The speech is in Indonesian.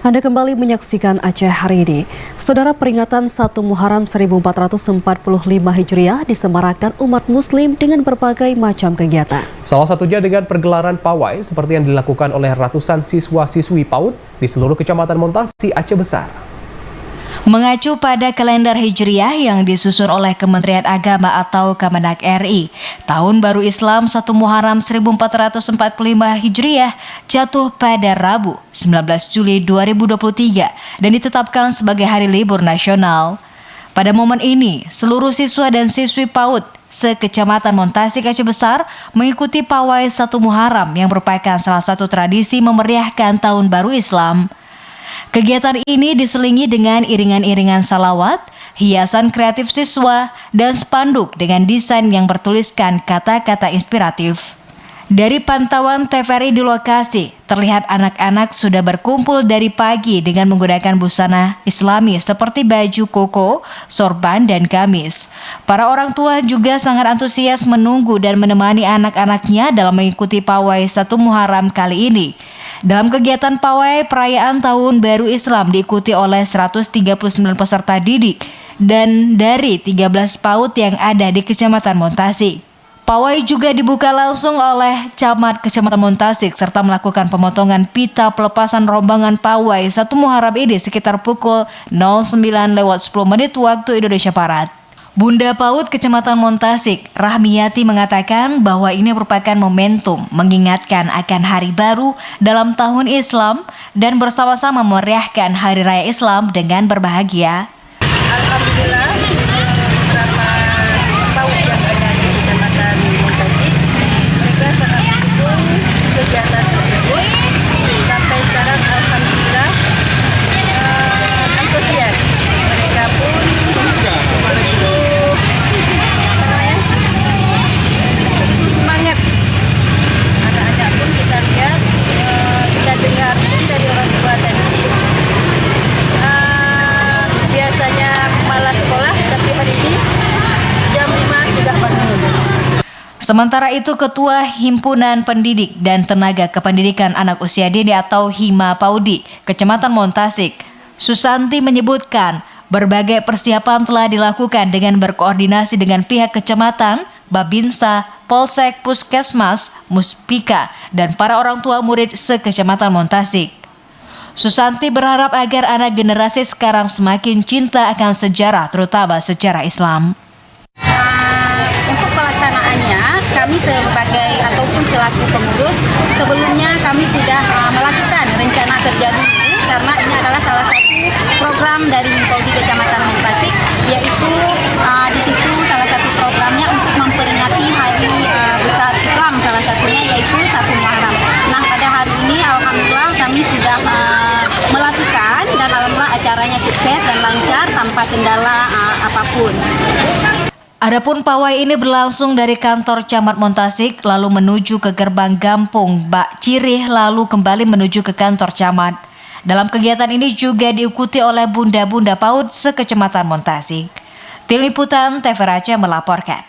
Anda kembali menyaksikan Aceh hari ini. Saudara, peringatan 1 Muharram 1445 Hijriah disemarakan umat muslim dengan berbagai macam kegiatan. Salah satunya dengan pergelaran pawai seperti yang dilakukan oleh ratusan siswa-siswi PAUD di seluruh Kecamatan Montasi, Aceh Besar. Mengacu pada kalender Hijriah yang disusun oleh Kementerian Agama atau Kemenak RI, Tahun Baru Islam 1 Muharram 1445 Hijriah jatuh pada Rabu 19 Juli 2023 dan ditetapkan sebagai hari libur nasional. Pada momen ini, seluruh siswa dan siswi PAUD se-Kecamatan Montasi, Aceh Besar mengikuti pawai 1 Muharram yang merupakan salah satu tradisi memeriahkan Tahun Baru Islam. Kegiatan ini diselingi dengan iringan-iringan salawat, hiasan kreatif siswa, dan spanduk dengan desain yang bertuliskan kata-kata inspiratif. Dari pantauan TVRI di lokasi, terlihat anak-anak sudah berkumpul dari pagi dengan menggunakan busana Islami seperti baju koko, sorban, dan gamis. Para orang tua juga sangat antusias menunggu dan menemani anak-anaknya dalam mengikuti pawai 1 Muharram kali ini. Dalam kegiatan pawai perayaan Tahun Baru Islam diikuti oleh 139 peserta didik dan dari 13 PAUD yang ada di Kecamatan Montasi. Pawai juga dibuka langsung oleh Camat Kecamatan Montasi serta melakukan pemotongan pita pelepasan rombongan pawai 1 Muharram ini sekitar pukul 09.10 waktu Indonesia Barat. Bunda PAUD Kecamatan Montasik, Rahmiyati mengatakan bahwa ini merupakan momentum mengingatkan akan hari baru dalam tahun Islam dan bersama-sama memeriahkan Hari Raya Islam dengan berbahagia. Alhamdulillah, beberapa PAUD yang ada di Kecamatan Montasik, mereka sangat mendukung kegiatan tersebut. Sampai sekarang alhamdulillah antusias. Mereka pun semangat. Anak-anak pun kita lihat, kita dengar pun dari orang tua tadi. Biasanya malas sekolah, tapi hari ini jam 5 sudah bangun. Sementara itu, Ketua Himpunan Pendidik dan Tenaga Kependidikan Anak Usia Dini atau HIMA PAUDI, Kecamatan Montasik, Susanti menyebutkan berbagai persiapan telah dilakukan dengan berkoordinasi dengan pihak kecamatan, Babinsa, Polsek, Puskesmas, Muspika, dan para orang tua murid se-Kecamatan Montasik. Susanti berharap agar anak generasi sekarang semakin cinta akan sejarah, terutama sejarah Islam. Untuk pelaksanaannya, kami sebagai ataupun selaku pengurus, sebelumnya kami sudah melakukan rencana kerja dulu, karena ini adalah salah satu program dari Himpunan Kecamatan Montasik, yaitu di situ salah satu programnya untuk memperingati hari besar Islam, salah satunya yaitu 1 Muharram. Nah, pada hari ini alhamdulillah kami sudah melakukan dan alhamdulillah acaranya sukses dan lancar tanpa kendala apapun. Adapun pawai ini berlangsung dari kantor Camat Montasik lalu menuju ke gerbang Gampung Bak Cirih lalu kembali menuju ke kantor Camat. Dalam kegiatan ini juga diikuti oleh bunda-bunda PAUD se-Kecamatan Montasik. Tim Liputan TVRI Aceh melaporkan.